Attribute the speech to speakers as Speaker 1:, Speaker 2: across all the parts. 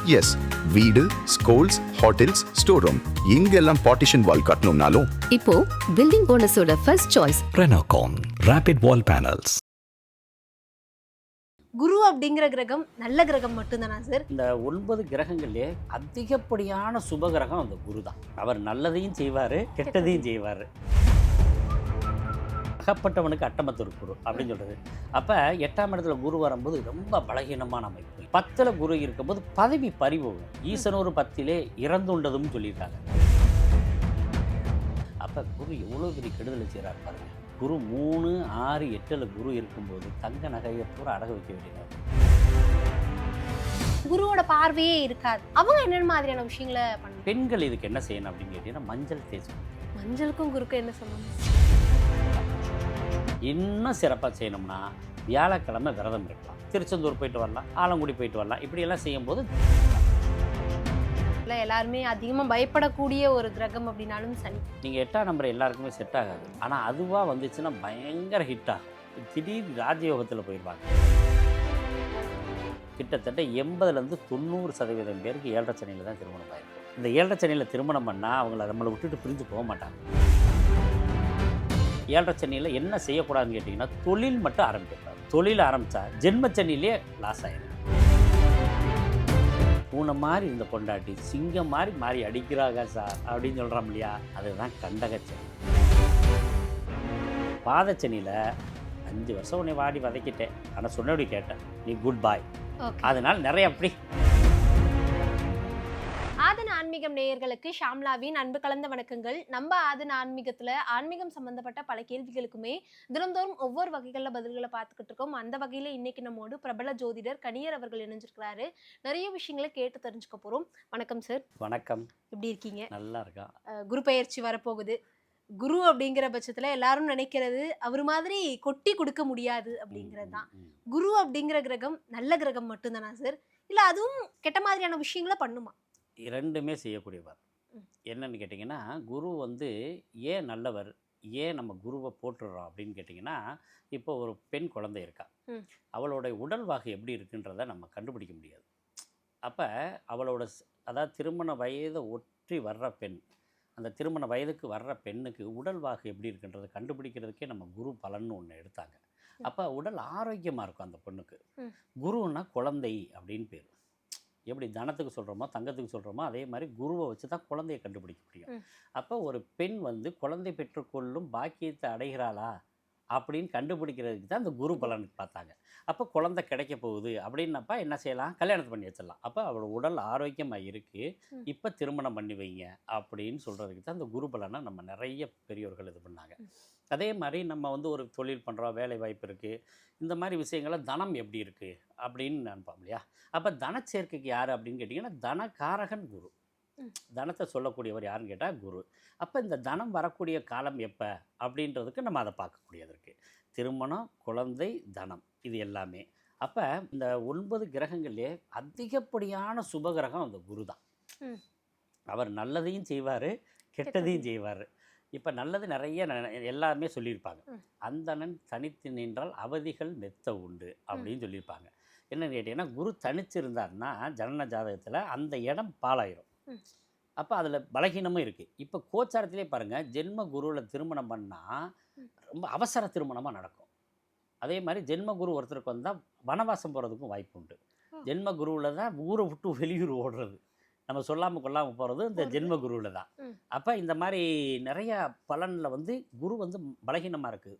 Speaker 1: S, வீடு, schools, hotels, store room இங்கெல்லாம் partition wall கட்டணும்னாலும்
Speaker 2: இப்போ பில்டிங் ஓனர்ஸோட first choice
Speaker 3: Renocon Rapid Wall Panels.
Speaker 4: குரு அப்படிங்கிற கிரகம் நல்ல கிரகம் மட்டும்தானா சார்?
Speaker 5: இந்த 9 கிரகங்கள்லேயே அதிகப்படியான சுப கிரகம் அந்த குரு தான். அவர் நல்லதையும் செய்வார், கெட்டதையும் செய்வார். அகப்பட்டவனுக்கு அட்டமத்தொரு குரு அப்படின்னு சொல்கிறது. அப்போ 8ஆம் இடத்துல குரு வரும்போது ரொம்ப பலகீனமான அமைப்பு. 10ல் குரு இருக்கும்போது பதவி பறிபோகும். ஈசனூர் 10லே இறந்துள்ளதும் சொல்லியிருக்காங்க. அப்போ குரு எவ்வளோ பெரிய கெடுதலை செய்கிறார் பாருங்க. குரு 3, 6, 8ல் குரு இருக்கும்போது தங்க நகையை பூரா அடக வைக்க வேண்டியது.
Speaker 4: குருவோட பார்வையே இருக்காது. அவங்க என்ன மாதிரியான விஷயங்களை பண்ணணும்?
Speaker 5: பெண்கள் இதுக்கு என்ன செய்யணும் அப்படின்னு கேட்டீங்கன்னா மஞ்சள் தேய்ச்சி.
Speaker 4: மஞ்சளுக்கும் குருக்கும் என்ன சொல்லணும்?
Speaker 5: இன்னும் சிறப்பாக செய்யணும்னா வியாழக்கிழமை விரதம் இருக்கலாம். திருச்செந்தூர் போயிட்டு வரலாம், ஆலங்குடி போயிட்டு வரலாம். இப்படியெல்லாம் செய்யும்போது
Speaker 4: எல்லாருமே அதிகமாக பயப்படக்கூடிய ஒரு கிரகம் அப்படின்னாலும் சனி.
Speaker 5: நீங்கள் 8ஆம் நம்பர் எல்லாருக்குமே செட் ஆகாது. ஆனால் அதுவாக வந்துச்சுன்னா பயங்கர ஹிட் ஆகும். திடீர் ராஜயோகத்தில் போயிடுவாங்க. கிட்டத்தட்ட 80லேருந்து 90% பேருக்கு 7.5 சனியில் தான் திருமணம் ஆகிருக்கும். இந்த 7.5 சனியில் திருமணம் பண்ணால் அவங்கள நம்மளை விட்டுட்டு பிரிஞ்சு போக மாட்டாங்க. 7.5 சனியில் என்ன செய்யக்கூடாதுன்னு கேட்டிங்கன்னா தொழில் மட்டும் ஆரம்பிப்பார். தொழில் ஆரம்பித்தா ஜென்மச்சனிலே லாஸ் ஆகிடும். பூனை மாதிரி இந்த பொண்டாட்டி சிங்கம் மாதிரி மாறி அடிக்கிறாங்க சார் அப்படின்னு சொல்கிறோம் இல்லையா, அதுதான் கண்டகச்சனி. பாதச்சனியில் 5 வருஷம் உன்னை வாடி வதக்கிட்டேன், ஆனால் சொன்னபடி கேட்டேன், நீ குட் பாய். அதனால் நிறைய அப்படி.
Speaker 4: ஆதன ஆன்மீகம் நேயர்களுக்கு ஷாம்லாவின் அன்பு கலந்த வணக்கங்கள். நம்ம ஆதன ஆன்மீகத்தில் ஆன்மீகம் சம்பந்தப்பட்ட பல கேள்விகளுக்குமே தினந்தோறும் ஒவ்வொரு வகைகளில் பதில்களை பார்த்துக்கிட்டு இருக்கோம். அந்த வகையில் இன்னைக்கு நம்மோடு பிரபல ஜோதிடர் கனியர் அவர்கள் இணைஞ்சிருக்கிறாரு. நிறைய விஷயங்களை கேட்டு தெரிஞ்சுக்க போகிறோம். வணக்கம் சார்.
Speaker 5: வணக்கம்.
Speaker 4: எப்படி இருக்கீங்க?
Speaker 5: நல்லா இருக்கா.
Speaker 4: குரு பெயர்ச்சி வரப்போகுது. குரு அப்படிங்கிற பட்சத்தில் எல்லாரும் நினைக்கிறது அவர் மாதிரி கொட்டி கொடுக்க முடியாது அப்படிங்கிறது தான். குரு அப்படிங்கிற கிரகம் நல்ல கிரகம் மட்டும்தானா சார், இல்லை அதுவும் கெட்ட மாதிரியான விஷயங்களை பண்ணுமா?
Speaker 5: இரண்டுமே செய்யக்கூடியவர். என்னன்னு கேட்டிங்கன்னா குரு ஏன் நல்லவர், ஏன் நம்ம குருவை போட்டுடுறோம் அப்படின்னு கேட்டிங்கன்னா, இப்போ ஒரு பெண் குழந்தை இருக்கா, அவளோட உடல் வாகு எப்படி இருக்குன்றதை நம்ம கண்டுபிடிக்க முடியாது. அப்போ அவளோட அதாவது திருமண வயதை ஒற்றி வர்ற பெண், அந்த திருமண வயதுக்கு வர்ற பெண்ணுக்கு உடல் வாகு எப்படி இருக்குன்றதை கண்டுபிடிக்கிறதுக்கே நம்ம குரு பலன்னு ஒன்று எடுத்தாங்க. அப்போ உடல் ஆரோக்கியமாக இருக்கும் அந்த பொண்ணுக்கு. குருன்னா குழந்தை அப்படின்னு பேர். எப்படி தனத்துக்கு சொல்கிறோமோ தங்கத்துக்கு சொல்கிறோமோ அதே மாதிரி குருவை வச்சு தான் குழந்தையை கண்டுபிடிக்க முடியும். அப்போ ஒரு பெண் குழந்தை பெற்றுக்கொள்ளும் பாக்கியத்தை அடைகிறாளா அப்படின்னு கண்டுபிடிக்கிறதுக்கு தான் அந்த குரு பலனுக்கு பார்த்தாங்க. அப்போ குழந்தை கிடைக்க போகுது அப்படின்னப்பா என்ன செய்யலாம், கல்யாணத்தை பண்ணி வச்சிடலாம். அப்போ அவளோட உடல் ஆரோக்கியமாக இருக்குது, இப்போ திருமணம் பண்ணி வைங்க அப்படின்னு சொல்கிறதுக்கு தான் அந்த குரு பலனை நம்ம நிறைய பெரியோர்கள் இது பண்ணாங்க. அதே மாதிரி நம்ம ஒரு தொழில் பண்ணுறோம், வேலை வாய்ப்பு இருக்குது, இந்த மாதிரி விஷயங்கள தனம் எப்படி இருக்குது அப்படின்னு நினைப்போம் இல்லையா. அப்போ தனச்சேர்க்கைக்கு யார் அப்படின்னு கேட்டிங்கன்னா தனகாரகன் குரு. தனத்தை சொல்லக்கூடியவர் யாருன்னு கேட்டால் குரு. அப்போ இந்த தனம் வரக்கூடிய காலம் எப்போ அப்படின்றதுக்கு நம்ம அதை பார்க்கக்கூடியது இருக்குது. திருமணம், குழந்தை, தனம், இது எல்லாமே. அப்போ இந்த 9 கிரகங்கள்லேயே அதிகப்படியான சுப கிரகம் அந்த குரு தான். அவர் நல்லதையும் செய்வார், கெட்டதையும் செய்வார். இப்போ நல்லது நிறைய எல்லாமே சொல்லியிருப்பாங்க. அந்தணன் தனித்து நின்றால் அவதிகள் மெத்த உண்டு அப்படின்னு சொல்லியிருப்பாங்க. என்னன்னு கேட்டிங்கன்னா குரு தனிச்சிருந்தார்னா ஜனன ஜாதகத்தில் அந்த இடம் பாழாயிரும். அப்போ அதில் பலகீனமும் இருக்குது. இப்போ கோச்சாரத்திலே பாருங்கள், ஜென்ம குருவில் திருமணம் பண்ணால் ரொம்ப அவசர திருமணமாக நடக்கும். அதே மாதிரி ஜென்ம குரு ஒருத்தருக்கு வந்தால் வனவாசம் போகிறதுக்கும் வாய்ப்பு உண்டு. ஜென்ம குருவில் தான் ஊரை விட்டு வெளியூர் ஓடுறது, நம்ம சொல்லாமல் கொள்ளாமல் போகிறது இந்த ஜென்ம குருவில் தான். அப்போ இந்த மாதிரி நிறையா பலனில் குரு பலகீனமாக இருக்குது.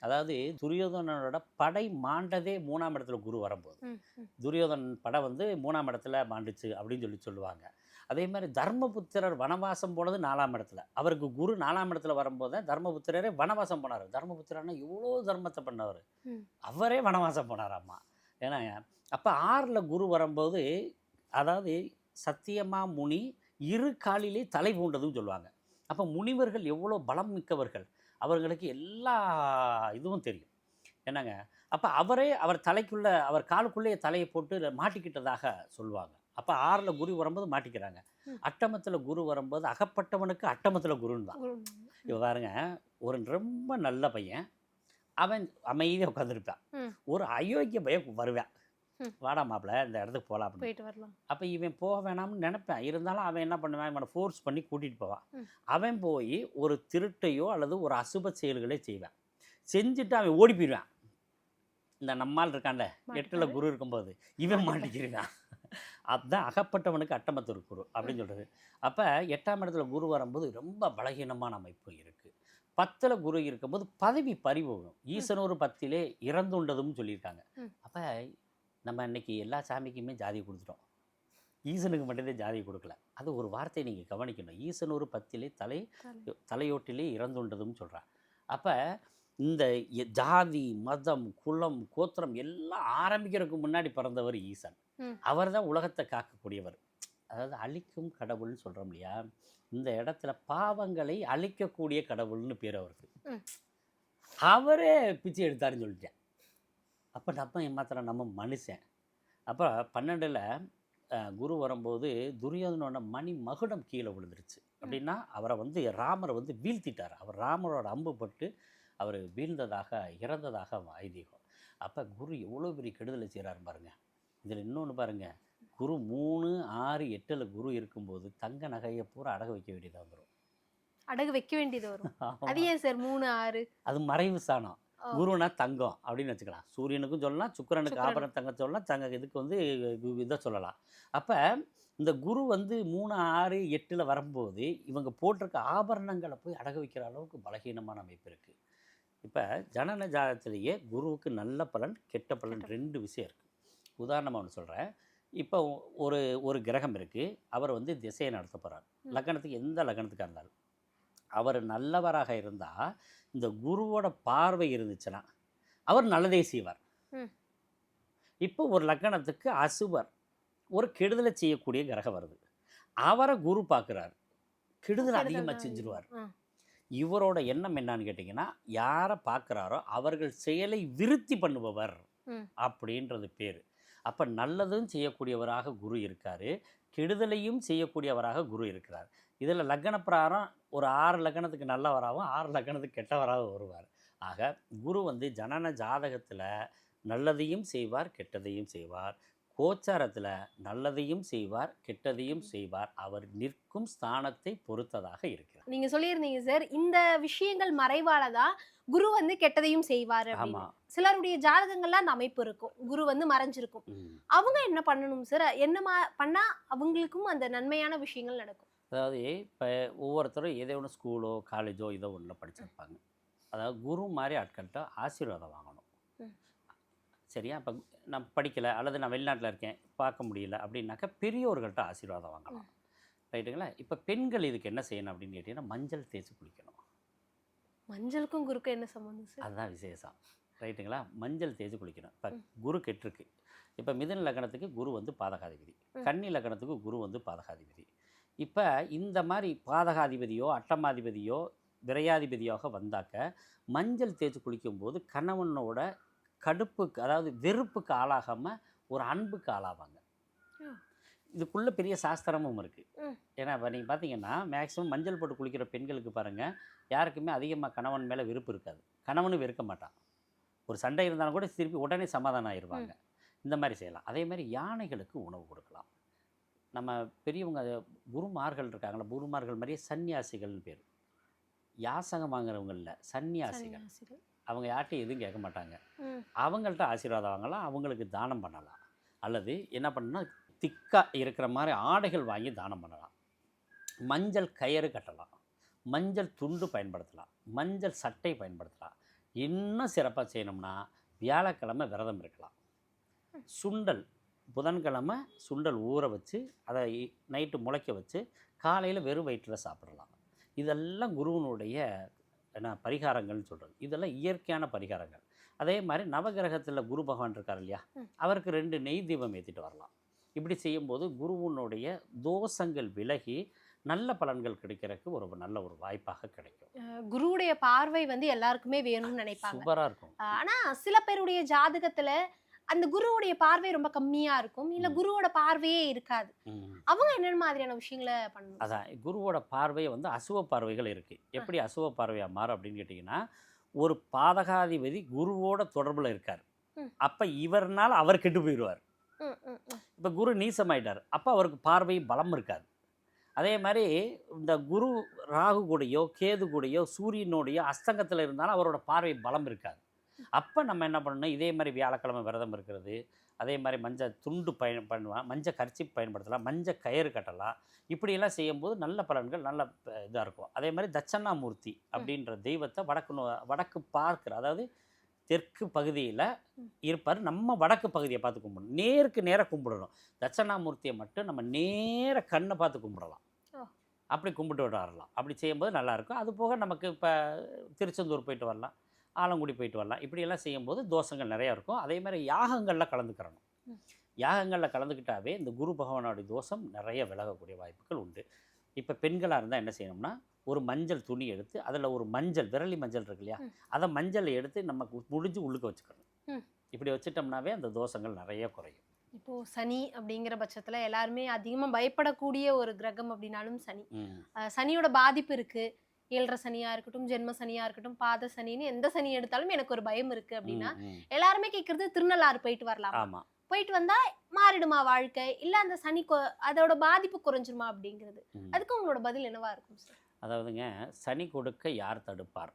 Speaker 5: அதாவது துரியோதனனோட படை மாண்டதே 3ஆம் இடத்துல குரு வரும்போது, துரியோதனன் படை 3ஆம் இடத்துல மாண்டுச்சு அப்படின்னு சொல்லுவாங்க. அதே மாதிரி தர்மபுத்திரர் வனவாசம் போனது 4ஆம் இடத்துல. அவருக்கு குரு 4ஆம் இடத்துல வரும்போது தான் தர்மபுத்திரரே வனவாசம் போனார். தர்மபுத்திரன்னா எவ்வளோ தர்மத்தை பண்ணவர், அவரே வனவாசம் போனாராம்மா. ஏன்னா அப்போ 6ல் குரு வரும்போது, அதாவது சத்தியமா முனி இரு காலிலே தலை பூண்டதுன்னு சொல்லுவாங்க. அப்போ முனிவர்கள் எவ்வளோ பலம் மிக்கவர்கள், அவர்களுக்கு எல்லா இதுவும் தெரியும். என்னங்க, அப்போ அவர் தலைக்குள்ளே அவர் காலுக்குள்ளேயே தலையை போட்டு மாட்டிக்கிட்டதாக சொல்லுவாங்க. அப்போ 6ல் குரு வரும்போது மாட்டிக்கிறாங்க. அட்டமத்தில் குரு வரும்போது அகப்பட்டவனுக்கு அட்டமத்தில் குருன்னு தான். இப்போ பாருங்க, ஒரு ரொம்ப நல்ல பையன் அவன் அமைதியாக உட்காந்துருப்பான், ஒரு அயோக்கிய பையன் வருவான், வாடா மாப்பிள்ள இந்த இடத்துக்கு போகலாம் அப்படின்னு.
Speaker 4: போயிட்டு வரலாம்.
Speaker 5: அப்போ இவன் போக வேணாம்னு நினைப்பேன். இருந்தாலும் அவன் என்ன பண்ணுவான், இவனை ஃபோர்ஸ் பண்ணி கூட்டிகிட்டு போவான்.
Speaker 4: ம்.
Speaker 5: அவன் போய் ஒரு திருட்டையோ அல்லது ஒரு அசுப செயல்களே செய்வான். செஞ்சுட்டு அவன் ஓடி போயிடுவான். இந்த நம்மால் இருக்கான்ல, 8ல் குரு இருக்கும்போது இவன் மாட்டிக்கிருவான். அதுதான் அகப்பட்டவனுக்கு அட்டமத்தூர் குரு அப்படின்னு சொல்கிறது. அப்போ 8ஆம் இடத்துல குரு வரும்போது ரொம்ப பலகீனமான அமைப்பு இருக்குது. 10ல் குரு இருக்கும்போது பதவி பறிபோகும். ஈசனூர் 10லே இறந்துண்டதும் சொல்லியிருக்காங்க. அப்போ நம்ம இன்னைக்கு எல்லா சாமிக்குமே ஜாதி கொடுத்துட்டோம், ஈசனுக்கு மட்டும்தான் ஜாதி கொடுக்கல. அது ஒரு வார்த்தையை நீங்கள் கவனிக்கணும். ஈசனூர் 10லே தலையோட்டிலே இறந்துண்டதும் சொல்கிறான். அப்போ இந்த ஜாதி மதம் குலம் கோத்திரம் எல்லாம் ஆரம்பிக்கிறதுக்கு முன்னாடி பிறந்தவர் ஈசன். அவர் தான் உலகத்தை காக்கக்கூடியவர். அதாவது அழிக்கும் கடவுள்னு சொல்கிறோம் இல்லையா, இந்த இடத்துல பாவங்களை அழிக்கக்கூடிய கடவுள்னு பேர் அவருக்கு. அவரே பிச்சை எடுத்தாருன்னு சொல்லிட்டேன். அப்போ நம்ம ஏமாத்திரம் நம்ம மனுஷன். அப்போ 12ல் குரு வரும்போது துரியோதனோட மணி மகுடம் கீழே விழுந்துருச்சு. அப்படின்னா அவரை ராமரை வீழ்த்திட்டார். அவர் ராமரோட அம்பு பட்டு அவர் வீழ்ந்ததாக இறந்ததாக ஐதீகம். அப்போ குரு எவ்வளோ பெரிய கெடுதலை செய்கிறாரு பாருங்கள். இதில் இன்னொன்று பாருங்கள், குரு 3, 6, 8ல் குரு இருக்கும்போது தங்க நகையை பூரா அடகு வைக்க வேண்டியதாக வந்துடும்.
Speaker 4: அடகு வைக்க வேண்டியது வரும். அது ஏன் சார் 3, 6?
Speaker 5: அது மறைவு ஸ்தானம். குருனா தங்கம் அப்படின்னு வச்சுக்கலாம். சூரியனுக்கும் சொல்லலாம், சுக்கிரனுக்கு ஆபரண தங்கம் சொல்லலாம், இதுக்கு இதை சொல்லலாம். அப்போ இந்த குரு 3, 6, 8ல் வரும்போது இவங்க போட்டிருக்க ஆபரணங்களை போய் அடகு வைக்கிற அளவுக்கு பலகீனமான அமைப்பு இருக்குது. இப்போ ஜனன ஜாதகத்திலேயே குருவுக்கு நல்ல பலன் கெட்ட பலன் 2 விஷயம் இருக்குது. உதாரணமாக ஒன்று சொல்கிறேன். இப்போ ஒரு கிரகம் இருக்குது, அவர் திசையை நடத்த போகிறார். லக்னத்துக்கு எந்த லக்னத்துக்காக இருந்தாலும் அவர் நல்லவராக இருந்தால் இந்த குருவோட பார்வை இருந்துச்சுன்னா அவர் நல்லதே செய்வார். இப்போ ஒரு லக்னத்துக்கு அசுவர், ஒரு கெடுதலை செய்யக்கூடிய கிரகம் வருது, அவரை குரு பார்க்குறாரு, கெடுதல் அதிகமாக செஞ்சிருவார். இவரோட எண்ணம் என்னன்னு கேட்டிங்கன்னா, யாரை பார்க்குறாரோ அவர்கள் செயலை விருத்தி பண்ணுபவர் அப்படின்றது பேர். அப்போ நல்லதும் செய்யக்கூடியவராக குரு இருக்கார், கெடுதலையும் செய்யக்கூடியவராக குரு இருக்கிறார். இதில் லக்ன பிரகாரம் ஒரு 6 லக்னத்துக்கு நல்லவராகவும் 6 லக்னத்துக்கு கெட்டவராகவும் வருவார். ஆக குரு ஜனன ஜாதகத்தில் நல்லதையும் செய்வார் கெட்டதையும் செய்வார், கோச்சாரத்தில் நல்லதையும் செய்வார் கெட்டதையும் செய்வார். அவர் நிற்கும் ஸ்தானத்தை பொறுத்ததாக இருக்கிறார்.
Speaker 4: நீங்க சொல்லியிருந்தீங்க சார், இந்த விஷயங்கள் மறைவால தான் குரு கெட்டதையும் செய்வார். ஆமா, சிலருடைய ஜாதகங்கள்ல அந்த அமைப்பு இருக்கும், குரு மறைஞ்சிருக்கும். அவங்க என்ன பண்ணணும் சார்? என்ன பண்ணா அவங்களுக்கும் அந்த நன்மையான விஷயங்கள் நடக்கும்?
Speaker 5: அதாவது இப்போ ஒவ்வொருத்தரும் ஏதோ ஒன்று ஸ்கூலோ காலேஜோ இதோ ஒன்றில் படிச்சிருப்பாங்க. அதாவது குரு மாதிரி ஆட்கள்கிட்ட ஆசீர்வாதம் வாங்கணும். சரியா? இப்போ நான் படிக்கலை அல்லது நான் வெளிநாட்டில் இருக்கேன் பார்க்க முடியல அப்படின்னாக்கா பெரியோர்கள்ட்ட ஆசீர்வாதம் வாங்கலாம். ரைட்டுங்களா? இப்போ பெண்கள் இதுக்கு என்ன செய்யணும் அப்படின்னு கேட்டிங்கன்னா, மஞ்சள் தேய்ச்சி குளிக்கணும்.
Speaker 4: மஞ்சளுக்கும் குருக்கும் என்ன சம்பந்தம் சார்?
Speaker 5: அதுதான் விசேஷம். ரைட்டுங்களா? மஞ்சள் தேய்ச்சி குளிக்கணும். இப்போ குரு கெட்டிருக்கு. இப்போ மிதுன லக்னத்துக்கு குரு பாதகாதிபதி, கன்னி லக்னத்துக்கு குரு பாதகாதிபதி. இப்போ இந்த மாதிரி பாதகாதிபதியோ அட்டமாதிபதியோ விரையாதிபதியாக வந்தாக்க மஞ்சள் தேய்ச்சி குளிக்கும்போது கணவனோட கடுப்புக்கு, அதாவது வெறுப்புக்கு ஆளாகாமல் ஒரு அன்புக்கு ஆளாவாங்க. இதுக்குள்ளே பெரிய சாஸ்திரமும் இருக்குது. ஏன்னா இப்போ நீங்கள் பார்த்தீங்கன்னா மேக்ஸிமம் மஞ்சள் போட்டு குளிக்கிற பெண்களுக்கு பாருங்கள், யாருக்குமே அதிகமாக கணவன் மேலே வெறுப்பு இருக்காது, கணவனும் வெறுக்க மாட்டான். ஒரு சண்டை இருந்தாலும் கூட திருப்பி உடனே சமாதானம் ஆயிடுவாங்க. இந்த மாதிரி செய்யலாம். அதே மாதிரி யானைகளுக்கு உணவு கொடுக்கலாம். நம்ம பெரியவங்க குருமார்கள் இருக்காங்களா, குருமார்கள் மாதிரியே சன்னியாசிகள்னு பேர். யாசகம் வாங்குறவங்க இல்லை, சன்னியாசிகள். அவங்க யார்ட்டையும் எதுவும் கேட்க மாட்டாங்க. அவங்கள்ட்ட ஆசீர்வாதம் வாங்கலாம், அவங்களுக்கு தானம் பண்ணலாம். அல்லது என்ன பண்ணணும்னா திக்காக இருக்கிற மாதிரி ஆடைகள் வாங்கி தானம் பண்ணலாம். மஞ்சள் கயிறு கட்டலாம், மஞ்சள் துண்டு பயன்படுத்தலாம், மஞ்சள் சட்டை பயன்படுத்தலாம். இன்னும் சிறப்பாக செய்யணும்னா வியாழக்கிழமை விரதம் இருக்கலாம். சுண்டல் புதன்கிழமை சுண்டல் ஊற வச்சு அதை நைட்டு முளைக்க வச்சு காலையில் வெறும் வயிற்றில் சாப்பிடலாம். இதெல்லாம் குருவனுடைய பரிகாரங்கள்னு சொல்கிறது. இதெல்லாம் இயற்கையான பரிகாரங்கள். அதே மாதிரி நவகிரகத்தில் குரு பகவான் இருக்கார் இல்லையா, அவருக்கு 2 நெய் தீபம் ஏற்றிட்டு வரலாம். இப்படி செய்யும்போது குருவனுடைய தோஷங்கள் விலகி நல்ல பலன்கள் கிடைக்கிறதுக்கு ஒரு நல்ல ஒரு வாய்ப்பாக கிடைக்கும்.
Speaker 4: குருவுடைய பார்வை எல்லாருக்குமே வேணும்னு நினைப்பாங்க,
Speaker 5: சூப்பராக இருக்கும்.
Speaker 4: ஆனால் சில பேருடைய ஜாதகத்தில் அந்த குருவுடைய பார்வை ரொம்ப கம்மியா இருக்கும், இல்ல குருவோட பார்வையே இருக்காது. அவங்க என்ன மாதிரியான விஷயங்களை பண்ணணும்?
Speaker 5: அதான் குருவோட பார்வை அசுவ பார்வைகள் இருக்கு. எப்படி அசுவ பார்வையா மாறும் அப்படின்னு கேட்டிங்கன்னா, ஒரு பாதகாதிபதி குருவோட தொடர்புல இருக்கார், அப்ப இவர்னால அவர் கெட்டு போயிடுவார். இப்போ குரு நீசமாயிட்டார், அப்போ அவருக்கு பார்வை பலம் இருக்காது. அதே மாதிரி இந்த குரு ராகு கூடயோ கேது கூடயோ சூரியனுடையோ அஸ்தங்கத்தில் இருந்தாலும் அவரோட பார்வை பலம் இருக்காது. அப்போ நம்ம என்ன பண்ணணும், இதே மாதிரி வியாழக்கிழமை விரதம் இருக்கிறது, அதே மாதிரி மஞ்சள் துண்டு பண்ணுவான், மஞ்சள் கரிச்சி பயன்படுத்தலாம், மஞ்சள் கயிறு கட்டலாம். இப்படியெல்லாம் செய்யும்போது நல்ல பலன்கள் நல்ல இதாக இருக்கும். அதே மாதிரி தட்சணாமூர்த்தி அப்படின்ற தெய்வத்தை வடக்கு பார்க்குற, அதாவது தெற்கு பகுதியில் இருப்பார். நம்ம வடக்கு பகுதியை பார்த்து கும்பிடணும், நேருக்கு நேராக கும்பிடணும். தட்சணாமூர்த்தியை மட்டும் நம்ம நேர கண்ணை பார்த்து கும்பிடலாம், அப்படி கும்பிட்டு வரலாம். அப்படி செய்யும்போது நல்லாயிருக்கும். அது போக நமக்கு இப்போ திருச்செந்தூர் போயிட்டு வரலாம், ஆலங்குடி போயிட்டு வரலாம். இப்படியெல்லாம் செய்யும்போது தோஷங்கள் நிறையா இருக்கும். அதே மாதிரி யாகங்களில் கலந்துக்கிறணும். யாகங்களில் கலந்துக்கிட்டாவே இந்த குரு பகவானுடைய தோஷம் நிறைய விலகக்கூடிய வாய்ப்புகள் உண்டு. இப்போ பெண்களாக இருந்தால் என்ன செய்யணும்னா, ஒரு மஞ்சள் துணி எடுத்து அதில் ஒரு மஞ்சள் விரலி மஞ்சள் இருக்கு இல்லையா, அதை மஞ்சளை எடுத்து நமக்கு முடிஞ்சு உள்ளுக்க வச்சுக்கணும். இப்படி வச்சுட்டோம்னாவே அந்த தோஷங்கள் நிறைய குறையும்.
Speaker 4: இப்போது சனி அப்படிங்கிற பட்சத்தில் எல்லாருமே அதிகமாக பயப்படக்கூடிய ஒரு கிரகம் அப்படின்னாலும் சனி. சனியோட பாதிப்பு இருக்குது. 7.5 சனியாக இருக்கட்டும், ஜென்ம சனியாக இருக்கட்டும், பாத சனின்னு எந்த சனி எடுத்தாலும் எனக்கு ஒரு பயம் இருக்குது அப்படின்னா எல்லாருமே கேட்குறது திருநள்ளாறு போயிட்டு வரலாம்.
Speaker 5: ஆமாம்,
Speaker 4: போயிட்டு வந்தால் மாறிடுமா வாழ்க்கை, இல்லை அந்த சனி அதோட பாதிப்பு குறைஞ்சிருமா அப்படிங்கிறது. அதுக்கு உங்களோட பதில் என்னவா இருக்கும் சார்?
Speaker 5: அதாவதுங்க, சனி கொடுக்க யார் தடுப்பார்?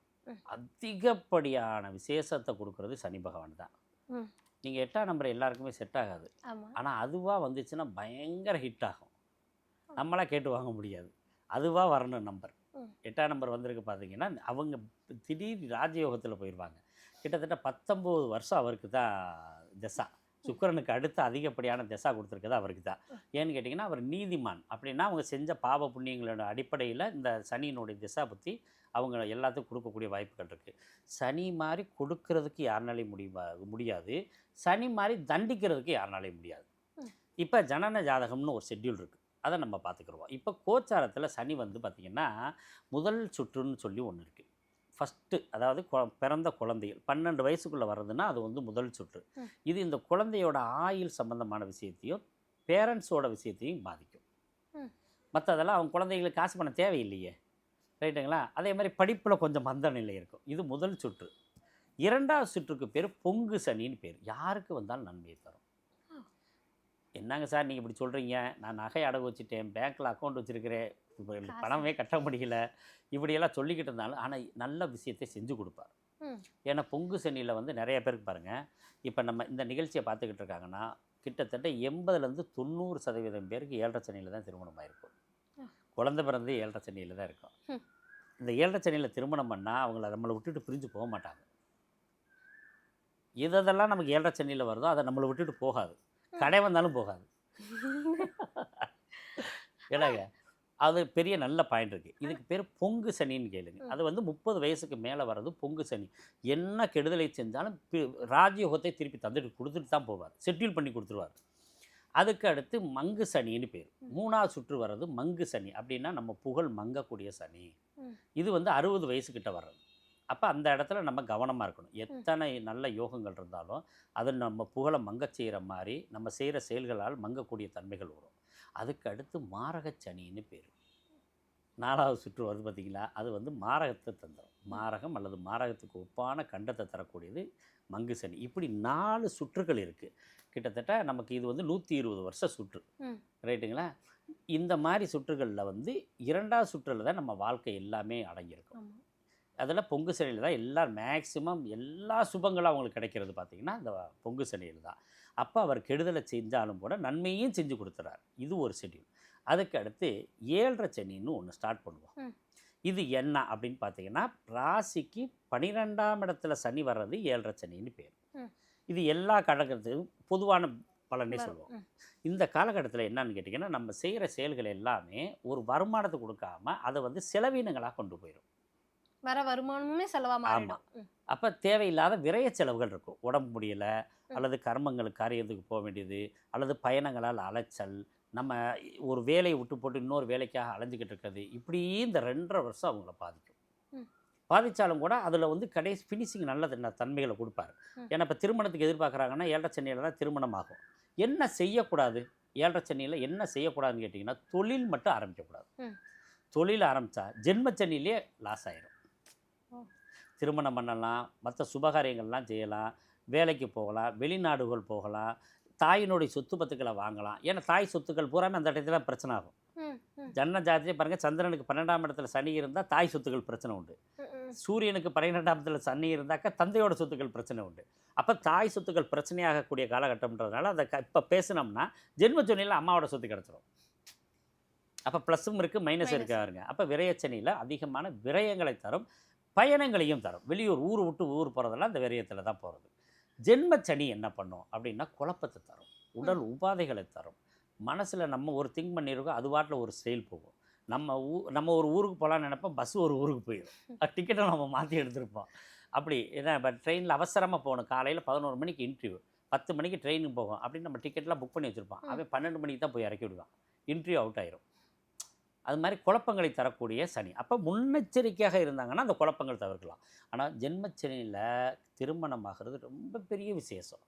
Speaker 5: அதிகப்படியான விசேஷத்தை கொடுக்கறது சனி பகவான் தான். நீங்கள் 8ஆம் நம்பர் எல்லாருக்குமே செட் ஆகாது, ஆனால் அதுவாக வந்துச்சுன்னா பயங்கர ஹிட் ஆகும். நம்மளாம் கேட்டு வாங்க முடியாது, அதுவாக வரணும் நம்பர். 8ஆம் நம்பர் வந்திருக்கு பார்த்தீங்கன்னா, அவங்க திடீர் ராஜயோகத்தில் போயிடுவாங்க. கிட்டத்தட்ட 19 வருஷம் அவருக்கு தான் திசா. சுக்கிரனுக்கு அடுத்து அதிகப்படியான திசா கொடுத்துருக்குது அவருக்கு தான். ஏன்னு கேட்டிங்கன்னா, அவர் நீதிமான். அப்படின்னா அவங்க செஞ்ச பாவ புண்ணியங்களோட அடிப்படையில் இந்த சனியினுடைய திசா பற்றி அவங்க எல்லாத்துக்கும் கொடுக்கக்கூடிய வாய்ப்புகள் இருக்குது. சனி மாதிரி கொடுக்கறதுக்கு யாருனாலையும் முடியாது, சனி மாதிரி தண்டிக்கிறதுக்கு யாருனாலையும் முடியாது. இப்போ ஜனன ஜாதகம்னு ஒரு ஷெட்யூல் இருக்குது, அதை நம்ம பார்த்துக்குருவோம். இப்போ கோச்சாரத்தில் சனி வந்து பார்த்திங்கன்னா முதல் சுற்றுன்னு சொல்லி ஒன்று இருக்குது. ஃபஸ்ட்டு, அதாவது பிறந்த குழந்தைகள் 12 வயசுக்குள்ளே வர்றதுன்னா அது வந்து முதல் சுற்று. இது இந்த குழந்தையோட ஆயுள் சம்மந்தமான விஷயத்தையும் பேரண்ட்ஸோட விஷயத்தையும் பாதிக்கும். மற்றதெல்லாம் அவங்க குழந்தைகளுக்கு காசு பண்ண தேவையில்லையே, ரைட்டுங்களா? அதே மாதிரி படிப்பில் கொஞ்சம் மந்த நிலை இருக்கும். இது முதல் சுற்று. 2வது சுற்றுக்கு பேர் பொங்கு சனின்னு பேர். யாருக்கு வந்தாலும் நன்மையை தரும். என்னங்க சார் நீங்கள் இப்படி சொல்கிறீங்க, நான் நகை அடகு வச்சுட்டேன், பேங்க்கில் அக்கௌண்ட் வச்சுருக்கிறேன், இப்போ பணமே கட்ட முடியல, இப்படியெல்லாம் சொல்லிக்கிட்டு இருந்தாலும் ஆனால் நல்ல விஷயத்தை செஞ்சு கொடுப்பார். ஏன்னா பொங்கு சனியில் வந்து நிறைய பேருக்கு பாருங்கள், இப்போ நம்ம இந்த நிகழ்ச்சியை பார்த்துக்கிட்டு இருக்காங்கன்னா கிட்டத்தட்ட 80லேருந்து 90% பேருக்கு 7.5 சனியில் தான் திருமணம் ஆகிருக்கும். குழந்தை பிறந்து 7.5 சனியில் தான் இருக்கும். இந்த 7.5 சனியில் திருமணம் பண்ணால் அவங்கள நம்மளை விட்டுட்டு பிரிஞ்சு போக மாட்டாங்க. இதெல்லாம் நமக்கு 7.5 சனியில் வருதோ அதை நம்மளை விட்டுட்டு போகாது, கடை வந்தாலும் போகாது. ஏன்னாங்க அது பெரிய நல்ல பாயிண்ட் இருக்குது. இதுக்கு பேர் பொங்கு சனின்னு கேளுங்க. அது வந்து 30 வயசுக்கு மேலே வர்றது பொங்கு சனி. என்ன கெடுதலை செஞ்சாலும் ராஜயோகத்தை திருப்பி கொடுத்துட்டு தான் போவார், ஷெட்யூல் பண்ணி கொடுத்துருவார். அதுக்கு அடுத்து மங்கு சனின்னு பேர். 3வது சுற்று வர்றது மங்கு சனி. அப்படின்னா நம்ம புகழ் மங்கக்கூடிய சனி. இது வந்து 60 வயசுக்கிட்ட வர்றது. அப்போ அந்த இடத்துல நம்ம கவனமாக இருக்கணும். எத்தனை நல்ல யோகங்கள் இருந்தாலும் அது நம்ம புகழை மங்க செய்கிற மாதிரி நம்ம செய்கிற செயல்களால் மங்கக்கூடிய தன்மைகள் வரும். அதுக்கு அடுத்து மாரகச்சனின்னு பேர். 4வது சுற்று வருது பார்த்திங்களா, அது வந்து மாரகத்தை தந்துடும். மாரகம் அல்லது மாரகத்துக்கு ஒப்பான கண்டத்தை தரக்கூடியது மங்கு சனி. இப்படி 4 சுற்றுகள் இருக்குது. கிட்டத்தட்ட நமக்கு இது வந்து 120 வருஷ சுற்று, ரைட்டுங்களா? இந்த மாதிரி சுற்றுகளில் வந்து 2வது சுற்றில் தான் நம்ம வாழ்க்கை எல்லாமே அடங்கியிருக்கும். அதில் பொங்கு சனியில் தான் எல்லோரும் மேக்சிமம் எல்லா சுபங்களும் அவங்களுக்கு கிடைக்கிறது பார்த்திங்கன்னா இந்த பொங்கு சனியில் தான். அப்போ அவர் கெடுதலை செஞ்சாலும் கூட நன்மையும் செஞ்சு கொடுத்துறார். இது ஒரு ஷெட்யூல். அதுக்கு அடுத்து 7.5 சனின்னு ஒன்று ஸ்டார்ட் பண்ணுவோம். இது என்ன அப்படின்னு பார்த்தீங்கன்னா, ராசிக்கு 12ஆம் இடத்துல சனி வர்றது 7.5 சனின்னு பேர். இது எல்லா காலகட்டத்துக்கும் பொதுவான பலனே சொல்லுவோம். இந்த காலகட்டத்தில் என்னன்னு கேட்டிங்கன்னா, நம்ம செய்கிற செயல்கள் எல்லாமே ஒரு வருமானத்தை கொடுக்காம அதை வந்து செலவீனங்களாக கொண்டு போயிடும்.
Speaker 4: வர வருமானமுமே செலவாக மாறிடும்.
Speaker 5: அப்போ தேவையில்லாத விரைய செலவுகள் இருக்கும். உடம்பு முடியலை அல்லது கர்மங்களுக்கு காரியத்துக்கு போக வேண்டியது அல்லது பயணங்களால் அலைச்சல், நம்ம ஒரு வேலையை விட்டு போட்டு இன்னொரு வேலைக்காக அலைஞ்சிக்கிட்டு இருக்கிறது, இப்படி இந்த 2.5 வருஷம் அவங்கள பாதிக்கும். பாதித்தாலும் கூட அதில் வந்து கடைசி ஃபினிஷிங் நல்ல தன்மைகளை கொடுப்பாரு. ஏன்னா இப்போ திருமணத்துக்கு எதிர்பார்க்குறாங்கன்னா 7.5 சனியில் தான் திருமணம் ஆகும். என்ன செய்யக்கூடாது 7.5 சனியில் என்ன செய்யக்கூடாதுன்னு கேட்டிங்கன்னா, தொழில் மட்டும் ஆரம்பிக்கக்கூடாது. தொழில் ஆரம்பித்தா ஜென்மச்சனிலே லாஸ் ஆகிடும். திருமணம் பண்ணலாம், மற்ற சுபகாரியங்கள்லாம் செய்யலாம், வேலைக்கு போகலாம், வெளிநாடுகள் போகலாம், தாயினுடைய சொத்து பத்துக்களை வாங்கலாம். ஏன்னா தாய் சொத்துக்கள் பூராமே அந்த இடத்துல பிரச்சனை ஆகும். ஜன்ன ஜாதகத்திலே பாருங்கள், சந்திரனுக்கு 12ஆம் இடத்துல சனி இருந்தால் தாய் சொத்துக்கள் பிரச்சனை உண்டு. சூரியனுக்கு 12ஆம் இடத்துல சனி இருந்தாக்கா தந்தையோட சொத்துக்கள் பிரச்சனை உண்டு. அப்போ தாய் சொத்துக்கள் பிரச்சனையாகக்கூடிய காலகட்டம்ன்றதுனால அதை இப்போ பேசினோம்னா ஜென்மச்சனியில் அம்மாவோட சொத்து கிடச்சிரும். அப்போ ப்ளஸ்ஸும் இருக்குது மைனஸ் இருக்காருங்க. அப்போ விரயச்சனியில் அதிகமான விரயங்களை தரும், பயணங்களையும் தரும். வெளியூர் ஊர் விட்டு ஊர் போகிறதெல்லாம் அந்த விரயத்தில் தான் போகிறது. ஜென்மச்சனி என்ன பண்ணும் அப்படின்னா குழப்பத்தை தரும், உடல் உபாதைகளை தரும். மனசில் நம்ம ஒரு திங்க் பண்ணியிருக்கோம், அது வாட்டில் ஒரு ஸ்டைல் போகும். நம்ம ஒரு ஊருக்கு போகலான்னு நினைப்போம், பஸ் ஒரு ஊருக்கு போயிடும். டிக்கெட்டை நம்ம மாற்றி எடுத்துருப்போம். அப்படி ஏன்னா இப்போ ட்ரெயினில் அவசரமாக போகணும், காலையில் 11 மணிக்கு இன்டர்வியூ, 10 மணிக்கு ட்ரெயினுக்கு போகும் அப்படின்னு நம்ம டிக்கெட்லாம் புக் பண்ணி வச்சுருப்போம். அவன் 12 மணிக்கு தான் போய் இறக்கி விடுவான், இன்டர்வியூ அவுட் ஆயிரும். அது மாதிரி குழப்பங்களை தரக்கூடிய சனி. அப்போ முன்னெச்சரிக்கையாக இருந்தாங்கன்னா அந்த குழப்பங்கள் தவிர்க்கலாம். ஆனால் ஜென்மச்சனியில் திருமணமாகிறது ரொம்ப பெரிய விசேஷம்.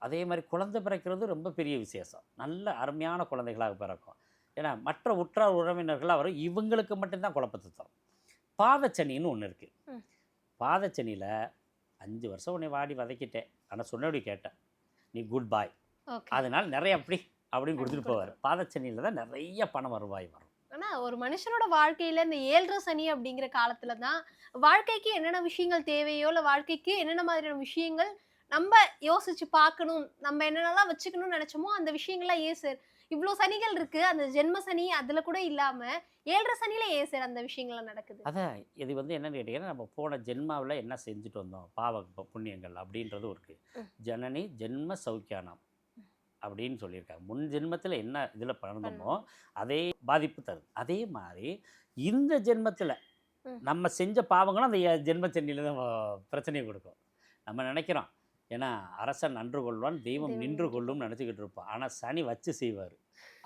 Speaker 5: அதே மாதிரி குழந்தை பிறக்கிறது ரொம்ப பெரிய விசேஷம். நல்ல அருமையான குழந்தைகளாக பிறக்கும். ஏன்னா மற்ற உற்றார் உறவினர்களாக வரும், இவங்களுக்கு மட்டும்தான் குழப்பத்தை தரும். பாதச்சனின்னு ஒன்று இருக்குது. பாதச்சனியில் 5 வருஷம் உன்னை வாடி வதக்கிட்டேன், ஆனால் சொன்னபடி கேட்டேன், நீ குட் பாய், அதனால் நிறைய அப்படின்னு கொடுத்துட்டு போவார். பாதச்சனியில் தான் நிறைய பண வருவாய் வரும்.
Speaker 4: ஆனால் ஒரு மனுஷனோட வாழ்க்கையில் இந்த 7.5 சனி அப்படிங்கிற காலத்தில் தான் வாழ்க்கைக்கு என்னென்ன விஷயங்கள் தேவையோ, இல்லை வாழ்க்கைக்கு என்னென்ன மாதிரியான விஷயங்கள் நம்ம யோசிச்சு பார்க்கணும், நம்ம என்னென்னலாம் வச்சுக்கணும்னு நினைச்சோமோ அந்த விஷயங்கள்லாம் ஏன் சார் இவ்வளோ சனிகள் இருக்கு, அந்த ஜென்ம சனி அதுல கூட இல்லாம 7.5 சனியில ஏன் சார் அந்த விஷயங்கள்லாம் நடக்குது?
Speaker 5: அதான் இது என்னன்னு கேட்டீங்கன்னா, நம்ம போன ஜென்மாவில் என்ன செஞ்சுட்டு வந்தோம், பாவ புண்ணியங்கள் அப்படின்றது இருக்கு. ஜனனி ஜென்ம சௌக்கியானம் அப்படின்னு சொல்லியிருக்காங்க. முன் ஜென்மத்தில் என்ன இதில் பிறந்தோமோ அதே பாதிப்பு தருது. அதே மாதிரி இந்த ஜென்மத்தில் நம்ம செஞ்ச பாவங்களும் அந்த ஜென்மச்சனியில் தான் பிரச்சனையை கொடுக்கும். நம்ம நினைக்கிறோம், ஏன்னா அரசன் நன்று கொள்வான் தெய்வம் நின்று கொள்ளும்னு நினச்சிக்கிட்டு இருப்போம். ஆனால் சனி வச்சு செய்வார்,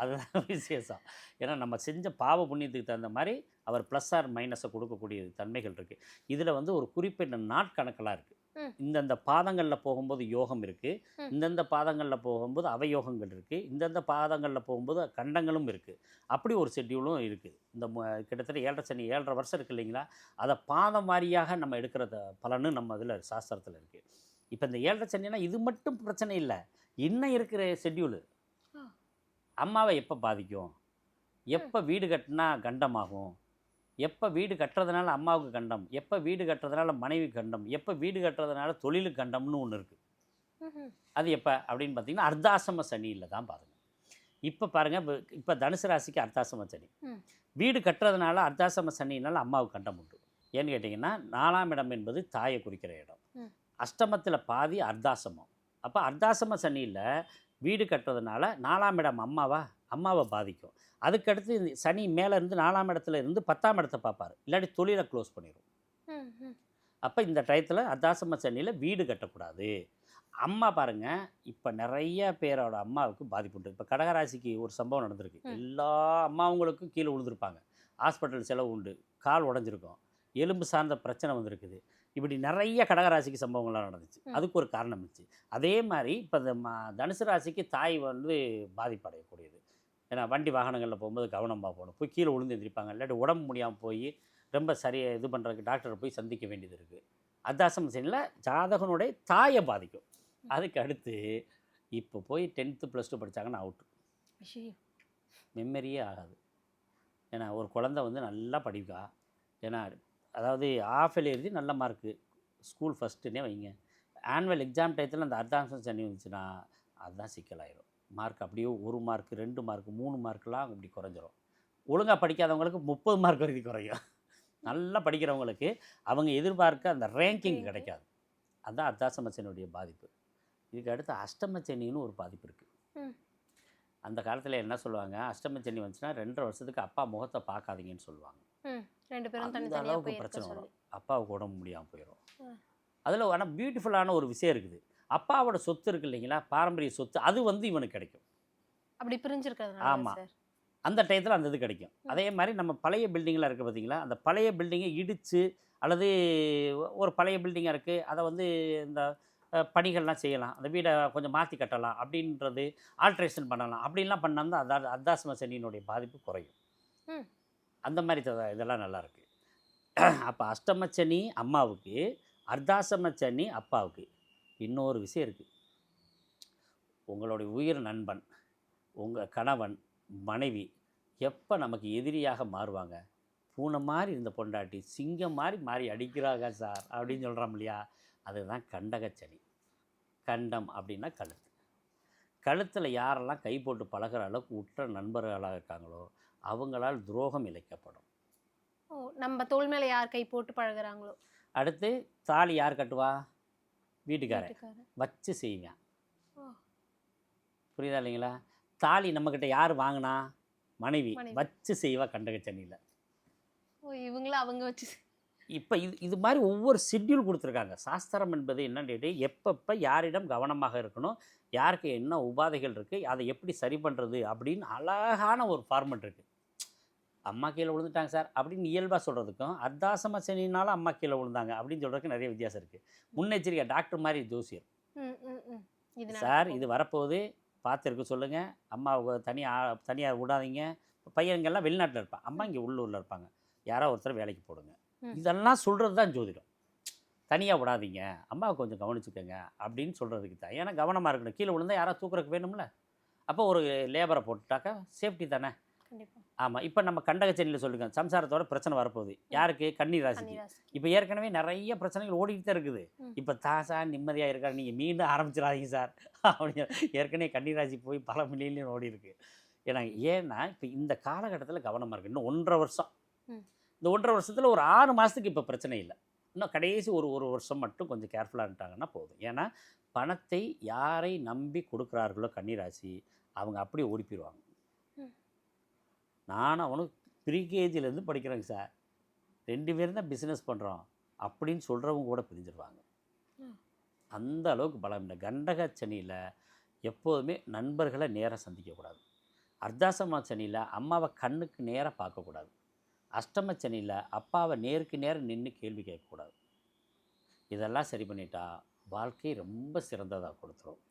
Speaker 5: அதுதான் விசேஷம். ஏன்னா நம்ம செஞ்ச பாவ புண்ணியத்துக்கு தகுந்த மாதிரி அவர் ப்ளஸ் ஆர் மைனஸை கொடுக்கக்கூடிய தன்மைகள் இருக்குது. இதில் ஒரு குறிப்பிட்ட நாட்கணக்கெல்லாம் இருக்குது. இந்தந்த பாதங்களில் போகும்போது யோகம் இருக்குது, இந்தந்த பாதங்களில் போகும்போது அவயோகங்கள் இருக்குது, இந்தந்த பாதங்களில் போகும்போது கண்டங்களும் இருக்குது. அப்படி ஒரு ஷெட்யூலும் இருக்குது. இந்த கிட்டத்தட்ட 7.5 சனி 7.5 வருஷம் இருக்குது இல்லைங்களா, அதை பாதம் வாரியாக நம்ம எடுக்கிற பலன்னு நம்ம இதில் சாஸ்திரத்தில் இருக்குது. இப்போ இந்த 7.5 சனினா இது மட்டும் பிரச்சனை இல்லை, இன்னும் இருக்கிற ஷெட்யூலு அம்மாவை எப்போ பாதிக்கும், எப்போ வீடு கட்டினா கண்டமாகும், எப்போ வீடு கட்டுறதுனால அம்மாவுக்கு கண்டம், எப்போ வீடு கட்டுறதுனால மனைவி கண்டம், எப்போ வீடு கட்டுறதுனால தொழிலுக்கு கண்டம்னு ஒன்று இருக்குது. அது எப்போ அப்படின்னு பார்த்தீங்கன்னா அர்த்தாசம சனியில் தான் பாருங்கள். இப்போ பாருங்கள், இப்போ தனுசு ராசிக்கு அர்த்தாசம சனி, வீடு கட்டுறதுனால அர்த்தாசம சனினால அம்மாவுக்கு கண்டம் உண்டு. ஏன்னு கேட்டிங்கன்னா 4ஆம் இடம் என்பது தாயை குறிக்கிற இடம், அஷ்டமத்தில் பாதி அர்த்தாசமம். அப்போ அர்த்தாசம சனியில் வீடு கட்டுறதுனால 4ஆம் இடம் அம்மாவை பாதிக்கும். அதுக்கடுத்து சனி மேலேருந்து 4ஆம் இடத்துல இருந்து 10ஆம் இடத்தை பார்ப்பார், இல்லாட்டி தொழிலை க்ளோஸ் பண்ணிடும். அப்போ இந்த டயத்தில் அர்த்தாசம சனியில் வீடு கட்டக்கூடாது. அம்மா பாருங்கள், இப்போ நிறைய பேரோட அம்மாவுக்கு பாதிப்பு உண்டு. இப்போ கடகராசிக்கு ஒரு சம்பவம் நடந்திருக்கு. எல்லா அம்மாவங்களுக்கும் கீழே விழுந்திருப்பாங்க, ஹாஸ்பிட்டல் செலவு உண்டு, கால் உடஞ்சிருக்கும், எலும்பு சார்ந்த பிரச்சனை வந்திருக்குது. இப்படி நிறைய கடகராசிக்கு சம்பவங்கள்லாம் நடந்துச்சு. அதுக்கு ஒரு காரணம் இருந்துச்சு. அதே மாதிரி இப்போ இந்த தனுசு ராசிக்கு தாய் பாதிப்படையக்கூடியது. ஏன்னா வண்டி வாகனங்களில் போகும்போது கவனமாக போகணும், போய் கீழே விழுந்து எந்திரிப்பாங்க, இல்லாட்டி உடம்பு முடியாமல் போய் ரொம்ப சரியாக இது பண்ணுறதுக்கு டாக்டரை போய் சந்திக்க வேண்டியது இருக்குது. அர்த்தாசம சனியில் ஜாதகனுடைய தாயை பாதிக்கும். அதுக்கு அடுத்து இப்போ போய் 10th +2 படித்தாங்கன்னா அவுட்டு, மெமரியே ஆகாது. ஏன்னா ஒரு குழந்தை நல்லா படிக்கா, ஏன்னா அதாவது ஆஃபெல் எழுதி நல்ல மார்க்கு, ஸ்கூல் ஃபஸ்ட்டுன்னே வைங்க, ஆனுவல் எக்ஸாம் டயத்தில் அந்த அர்த்தாசம சனி வந்துச்சுன்னா அதுதான் சிக்கலாயிரும். மார்க் அப்படியே 1 மார்க் 2 மார்க் 3 மார்க்கெலாம் இப்படி குறைஞ்சிரும். ஒழுங்காக படிக்காதவங்களுக்கு 30 மார்க் வரைக்கும் குறையும். நல்லா படிக்கிறவங்களுக்கு அவங்க எதிர்பார்க்க அந்த ரேங்கிங் கிடைக்காது. அதுதான் அர்த்தாசம சனியுடைய பாதிப்பு. இதுக்கு அடுத்து அஷ்டம சனின்னு ஒரு பாதிப்பு இருக்குது. அந்த காலத்தில் என்ன சொல்லுவாங்க, அஷ்டம சனி வந்துச்சுன்னா 2.5 வருஷத்துக்கு அப்பா முகத்தை பார்க்காதீங்கன்னு சொல்லுவாங்க. அந்த அளவுக்கு பிரச்சனை வரும், அப்பாவுக்கு உடம்பு முடியாமல் போயிடும். அதில் ஆனால் பியூட்டிஃபுல்லான ஒரு விஷயம் இருக்குது, அப்பாவோட சொத்து இருக்குது இல்லைங்களா, பாரம்பரிய சொத்து, அது இவனுக்கு கிடைக்கும்.
Speaker 4: அப்படி பிரிஞ்சிருக்கிறது.
Speaker 5: ஆமாம், அந்த டயத்தில் அந்த இது கிடைக்கும். அதே மாதிரி நம்ம பழைய பில்டிங்கெலாம் இருக்குது பார்த்தீங்களா, அந்த பழைய பில்டிங்கை இடித்து அல்லது ஒரு பழைய பில்டிங்காக இருக்குது அதை இந்த பணிகள்லாம் செய்யலாம், அந்த வீடை கொஞ்சம் மாற்றி கட்டலாம் அப்படின்றது, ஆல்ட்ரேஷன் பண்ணலாம் அப்படின்லாம் பண்ணால் அதாவது அர்த்தாசம சனியினுடைய பாதிப்பு குறையும். அந்த மாதிரி இதெல்லாம் நல்லாயிருக்கு. அப்போ அஷ்டம சனி அம்மாவுக்கு, அர்த்தாசம சனி அப்பாவுக்கு. இன்னொரு விஷயம் இருக்குது, உங்களுடைய உயிர் நண்பன், உங்கள் கணவன், மனைவி எப்போ நமக்கு எதிரியாக மாறுவாங்க? பூனை மாதிரி இருந்த பொண்டாட்டி சிங்கம் மாதிரி மாறி அடிக்கிறாங்க சார் அப்படின்னு சொல்கிறோம் இல்லையா? அதுதான் கண்டகச்சனி. கண்டம் அப்படின்னா கழுத்து. கழுத்தில் யாரெல்லாம் கை போட்டு பழகிற அளவுக்கு உற்ற நண்பர்களாக இருக்காங்களோ அவங்களால் துரோகம் இழைக்கப்படும்.
Speaker 4: ஓ, நம்ம தோள் மேல யார் கை போட்டு பழகுறாங்களோ.
Speaker 5: அடுத்து தாலி யார் கட்டுவா? வீட்டுக்காரன்
Speaker 4: வீட்டுக்காரர்.
Speaker 5: வச்சு செய்வேன்.
Speaker 4: ஓ.
Speaker 5: புரியுதா இல்லைங்களா? தாலி நம்மக்கிட்ட யார் வாங்கினா? மனைவி
Speaker 4: மனைவி.
Speaker 5: வச்சு செய்வா கண்டகச்சனியில்.
Speaker 4: ஓ, இவங்கள அவங்க வச்சு
Speaker 5: இப்போ இது மாதிரி ஒவ்வொரு ஷெட்யூல் கொடுத்துருக்காங்க. சாஸ்திரம் என்பது என்னன்னு கேட்டு எப்பப்போ யாரிடம் கவனமாக இருக்கணும், யாருக்கு என்ன உபாதைகள் இருக்குது, அதை எப்படி சரி பண்ணுறது அப்படின்னு அழகான ஒரு ஃபார்மெட் இருக்குது. அம்மா கீழே விழுந்துட்டாங்க சார் அப்படின்னு இயல்பாக சொல்கிறதுக்கும், அர்த்தாசம சனினால அம்மா கீழே விழுந்தாங்க அப்படின்னு சொல்கிறதுக்கு நிறைய வித்தியாசம் இருக்குது. முன்னெச்சரிக்கை டாக்டர் மாதிரி ஜோசியர்.
Speaker 4: ம், ம், ம். இது
Speaker 5: சார்
Speaker 4: நடக்கும்.
Speaker 5: இது வரப்போகுது பார்த்துருக்க சொல்லுங்கள், அம்மாவை தனியாக விடாதீங்க. பையன்கள்லாம் வெளிநாட்டில் இருப்பான், அம்மா இங்கே உள்ளூரில் இருப்பாங்க, யாரோ ஒருத்தர் வேலைக்கு போடுங்க.
Speaker 4: ம்.
Speaker 5: இதெல்லாம் சொல்கிறது தான் ஜோதிடம். தனியாக விடாதீங்க, அம்மாவை கொஞ்சம் கவனிச்சுக்கோங்க அப்படின்னு சொல்கிறதுக்கு தான். ஏன்னா கவனமாக இருக்கணும், கீழே விழுந்தால் யாராவது தூக்குறதுக்கு வேணும்ல. அப்போ ஒரு லேபரை போட்டுட்டாக்கா சேஃப்டி தானே.
Speaker 4: கண்டிப்பா.
Speaker 5: ஆமாம். இப்போ நம்ம கண்டகச்சனியில் சொல்லுங்க, சம்சாரத்தோட பிரச்சனை வரப்போகுது. யாருக்கு? கன்னி ராசிக்கு.
Speaker 4: கன்னிராசி.
Speaker 5: இப்போ ஏற்கனவே நிறைய பிரச்சனைகள் ஓடிட்டு தான் இருக்குது.
Speaker 4: ம்.
Speaker 5: இப்போ சார் நிம்மதியாக இருக்காரு, நீங்கள் மீண்டும் ஆரம்பிச்சிடாதீங்க சார் அப்படின்னு ஏற்கனவே கன்னிராசி போய் பல மில்லியன் ஓடி இருக்கு. ஏன்னா இப்போ இந்த காலகட்டத்தில் கவனமாக இருக்குது. இன்னும் 1.5 வருஷம்.
Speaker 4: ம்.
Speaker 5: இந்த 1.5 வருஷத்தில் ஒரு 6 மாதத்துக்கு இப்போ பிரச்சனை இல்லை. இன்னும் கடைசி ஒரு வருஷம் மட்டும் கொஞ்சம் கேர்ஃபுல்லாக இருந்துட்டாங்கன்னா போதும். ஏன்னா பணத்தை யாரை நம்பி கொடுக்குறார்களோ கன்னிராசி, அவங்க அப்படியே ஓடி போயிடுவாங்க.
Speaker 4: ம்.
Speaker 5: நானும் அவனும் ப்ரீகேஜிலேருந்து படிக்கிறேங்க சார், 2 பேரும் தான் பிஸ்னஸ் பண்ணுறோம் அப்படின்னு சொல்கிறவங்க கூட பிரிஞ்சிருவாங்க.
Speaker 4: ம்.
Speaker 5: அந்த அளவுக்கு பலம். இந்த கண்டக சனியில் எப்போதுமே நண்பர்களை நேராக சந்திக்கக்கூடாது. அர்த்தாசம சனியில் அம்மாவை கண்ணுக்கு நேராக பார்க்கக்கூடாது. அஷ்டம சனியில் அப்பாவை நேருக்கு நேரம் நின்று கேள்வி கேட்கக்கூடாது. இதெல்லாம் சரி பண்ணிட்டா வாழ்க்கை ரொம்ப சிறந்ததாக கொடுத்துரும்.